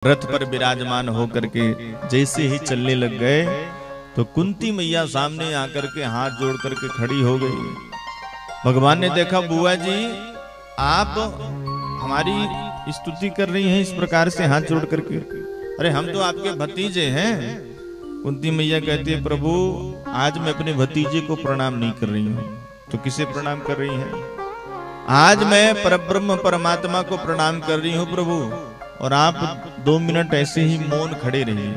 रथ पर विराजमान होकर के जैसे ही चलने लग गए तो कुंती मैया सामने आकर के हाथ जोड़ करके खड़ी हो गई। भगवान ने देखा, बुआ जी आप हमारी स्तुति कर रही हैं इस प्रकार से हाथ जोड़ करके, अरे हम तो आपके भतीजे हैं। कुंती मैया कहती है, प्रभु आज मैं अपने भतीजे को प्रणाम नहीं कर रही हूँ, तो किसे प्रणाम कर रही हैं? आज मैं परब्रह्म परमात्मा को प्रणाम कर रही हूँ प्रभु, और आप 2 मिनट ऐसे ही मौन खड़े रहिए,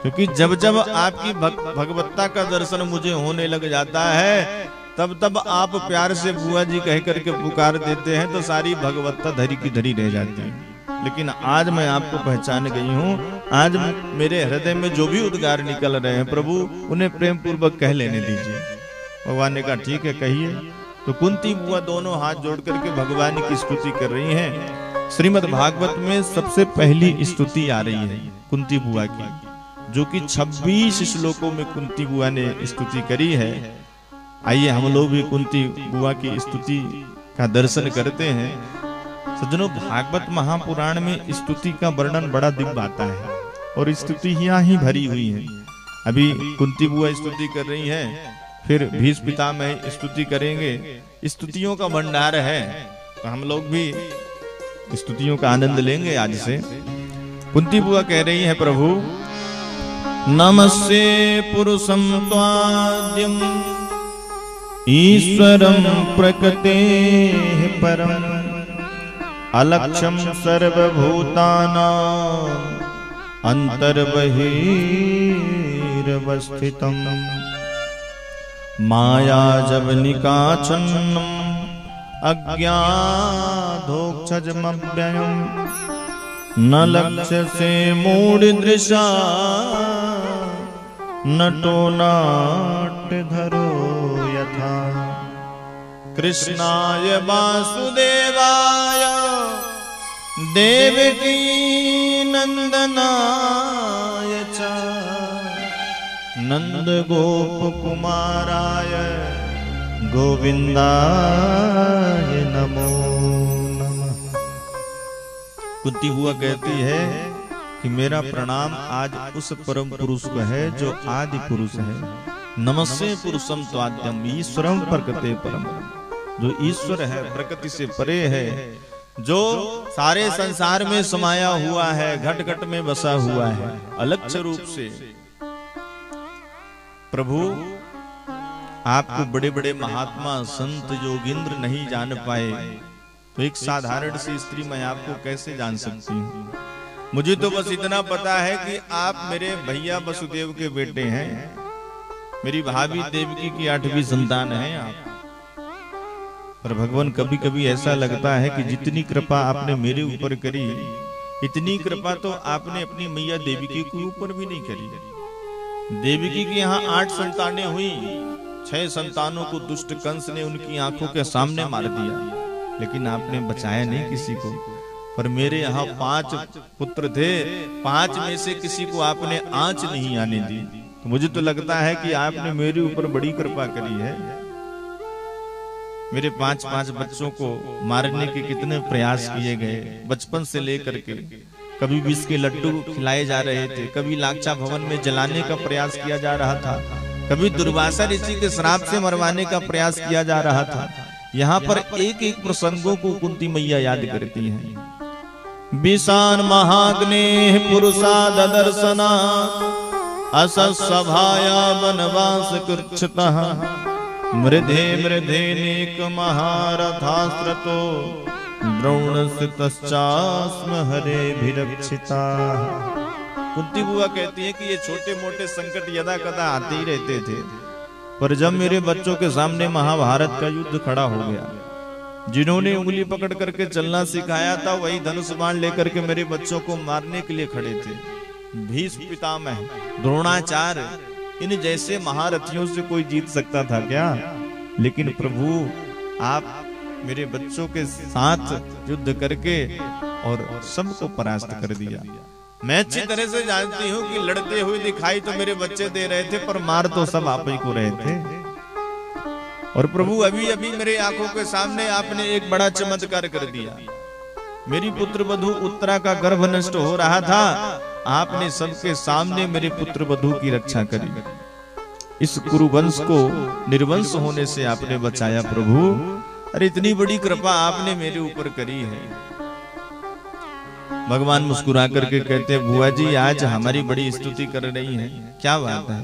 क्योंकि जब जब आपकी भगवत्ता का दर्शन मुझे होने लग जाता है तब तब आप प्यार से बुआ जी कह करके पुकार देते हैं तो सारी भगवत्ता धरी की धरी रह जाती है। लेकिन आज मैं आपको पहचान गई हूँ, आज मेरे हृदय में जो भी उद्गार निकल रहे हैं प्रभु उन्हें प्रेम पूर्वक कह लेने दीजिए। भगवान ने कहा ठीक है कहिए। तो कुंती बुआ दोनों हाथ जोड़ करके भगवान की स्तुति कर रही हैं। श्रीमद् भागवत में सबसे पहली स्तुति आ रही है कुंती बुआ की, जो कि 26 श्लोकों में कुंती बुआ ने स्तुति करी है। आइए हम लोग भी कुंती बुआ की स्तुति का दर्शन करते हैं। सज्जनों, भागवत महापुराण में स्तुति का वर्णन बड़ा दिव्य आता है और स्तुति यहाँ ही भरी हुई है। अभी कुंती बुआ स्तुति कर रही है, फिर भीष्म पितामह स्तुति करेंगे। स्तुतियों का भंडार है, तो हम लोग भी स्तुतियों का आनंद लेंगे आज से। कुंती बुआ कह रही है, प्रभु नमस्ते पुरुषं त्वाद्यं ईश्वरं प्रकृतेः परम् अलक्ष्यं सर्वभूतानां अन्तर्बहिरवस्थितं मायाजवनिकाच्छन्नम् अज्ञाधोक्षजमव्ययम् न लक्ष्यसे मूढदृशा नटो नाट्यधरो यथा कृष्णाय वासुदेवाय देवकी नंदनाय च नंदगोपकुमाराय गोविंदाय नमो नमः। कुंती बुआ कहती है कि मेरा प्रणाम आज उस परम पुरुष को है जो आदि पुरुष है। नमस्ते पुरुषम त्वाद्यम ईश्वरम प्रकृते परम, जो ईश्वर है, प्रकृति से परे है, जो सारे संसार में समाया हुआ है, घट घट में बसा हुआ है अलक्ष्य रूप से। प्रभु आपको बड़े बड़े महात्मा संत योगिंद्र नहीं जान पाए, तो एक साधारण सी स्त्री मैं आपको कैसे जान सकती हूँ? मुझे तो बस इतना पता है कि आप मेरे भैया वसुदेव के बेटे हैं, मेरी भाभी देवकी की 8वीं संतान है आप। पर भगवान कभी कभी ऐसा लगता है कि जितनी कृपा आपने मेरे ऊपर करी, इतनी कृपा तो आपने अपनी मैया देवकी के ऊपर भी नहीं करी। देवकी की यहाँ 8 संतानें हुई, 6 संतानों को दुष्ट कंस ने उनकी आंखों के सामने मार दिया, लेकिन आपने बचाया नहीं किसी को। पर मेरे यहाँ 5 पुत्र थे, 5 में से किसी को आपने आंच नहीं आने दी। तो मुझे तो लगता है कि आपने मेरे ऊपर बड़ी कृपा करी है। मेरे 5 बच्चों को मारने के कितने प्रयास किए गए, बचपन से लेकर के। कभी विष के लड्डू खिलाए जा रहे थे, कभी लाक्षा भवन में जलाने का प्रयास किया जा रहा था, कभी दुर्वासा ऋषि के श्राप से मरवाने का प्रयास किया जा रहा था। यहाँ पर एक एक प्रसंगों को कुंती मैया याद करती हैं। विशान महाग्ने पुरुषा ददर्शना असत्सभाया वनवास कृच्छतः मृधे मृधे नेक महारथास्त्रतो द्रोणस्थितश्चास्म हरे भिरक्षिता। कुंती बुआ कहती है कि ये छोटे मोटे संकट यदा कदा आते ही रहते थे, पर जब मेरे बच्चों के सामने महाभारत का युद्ध खड़ा हो गया, जिन्होंने उंगली पकड़ करके चलना सिखाया था वही धनुष बाण लेकर के मेरे बच्चों को मारने के लिए खड़े थे। भीष्म पितामह, द्रोणाचार्य, इन जैसे महारथियों से कोई जीत सकता था क्या? लेकिन प्रभु आप मेरे बच्चों के साथ युद्ध करके और सबको परास्त कर दिया। मैं अच्छी तरह से जानती हूँ कि लड़ते हुए दिखाई तो मेरे बच्चे दे रहे थे, पर मार तो सब आप ही को रहे थे। और प्रभु अभी अभी मेरे आंखों के सामने आपने एक बड़ा चमत्कार कर दिया। मेरी पुत्र वधू उत्तरा का गर्भ नष्ट हो रहा था, आपने सबके सामने मेरे पुत्र वधू की रक्षा करी। इस कुरुवंश को निर्वंश होने से आपने बचाया प्रभु। अरे इतनी बड़ी कृपा आपने मेरे ऊपर करी है। भगवान मुस्कुरा करके कहते हैं, बुआ जी आज हमारी बड़ी स्तुति कर रही हैं, क्या बात है?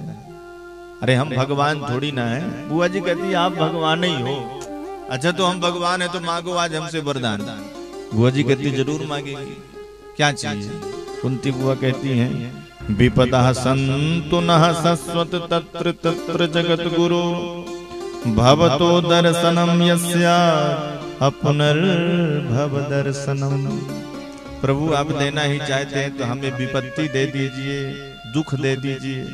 अरे हम भगवान थोड़ी ना है। बुआ जी कहती है, आप भगवान ही हो। अच्छा तो हम भगवान है तो मांगो आज हमसे वरदान। बुआ जी कहती जरूर मांगेगी, क्या चाहिए? कुंती बुआ कहती हैं, विपदा सन्तु नः शश्वत तत्र तत्र जगत गुरु भवतो दर्शनम यस्या पुनर्भव दर्शनम। प्रभु आप देना ही चाहते हैं तो हमें विपत्ति दे दीजिए, दुख दे दीजिए।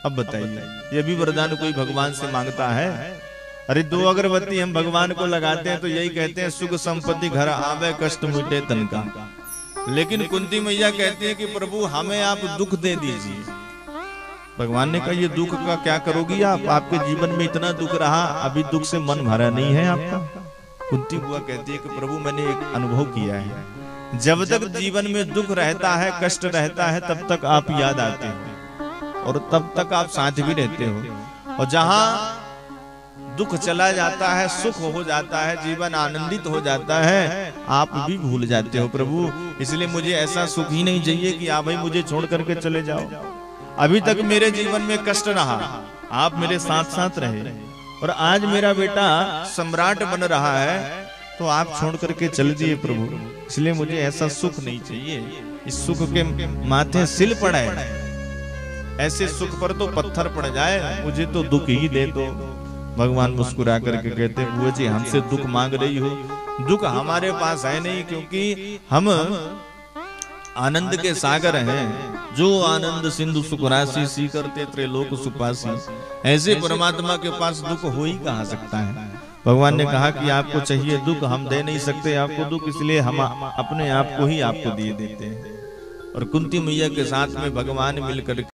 अब बताइए, ये भी वरदान कोई भगवान से मांगता है? अरे 2 अगरबत्ती हम भगवान को लगाते हैं तो यही कहते हैं, सुख संपत्ति घर आवे कष्ट मिटे तन का। लेकिन कुंती मैया कहती है कि प्रभु हमें आप दुख दे दीजिए। भगवान ने कहा, ये दुख का क्या करोगी आप? आपके जीवन में इतना दुख रहा, अभी दुख से मन भरा नहीं है आपका? कुंती बुआ कहती है कि प्रभु मैंने एक अनुभव किया है, जब तक जीवन में दुख रहता है, कष्ट रहता है, तब तक आप याद आते हो और तब तक आप साथ भी रहते हो। और जहां दुख चला जाता है, सुख हो जाता है, जीवन आनंदित हो जाता है, आप भी भूल जाते हो प्रभु। इसलिए मुझे ऐसा सुख ही नहीं चाहिए कि आप भाई मुझे छोड़ करके चले जाओ। अभी तक मेरे जीवन में कष्ट रहा, आप मेरे साथ साथ रहे, और आज मेरा बेटा सम्राट बन रहा है तो आप छोड़ करके चल दिए प्रभु। इसलिए मुझे ऐसा सुख नहीं चाहिए। इस सुख के माथे सिल पड़ा है, ऐसे सुख पर तो पत्थर पड़ जाए, मुझे तो दुख ही दे दो। भगवान मुस्कुरा करके कहते हैं, बुआ जी हमसे दुख मांग रही हो, दुख हमारे पास है नहीं, क्योंकि हम आनंद के सागर हैं। जो आनंद सिंधु सुख राशि सी करते त्रैलोक सुपासी, ऐसे परमात्मा के पास दुख हो ही कहाँ सकता है। भगवान ने कहा कि आपको चाहिए दुख, हम दे नहीं सकते आपको दुख, इसलिए हम अपने आप को ही आपको दिए देते हैं। और कुंती मैया के साथ में भगवान मिलकर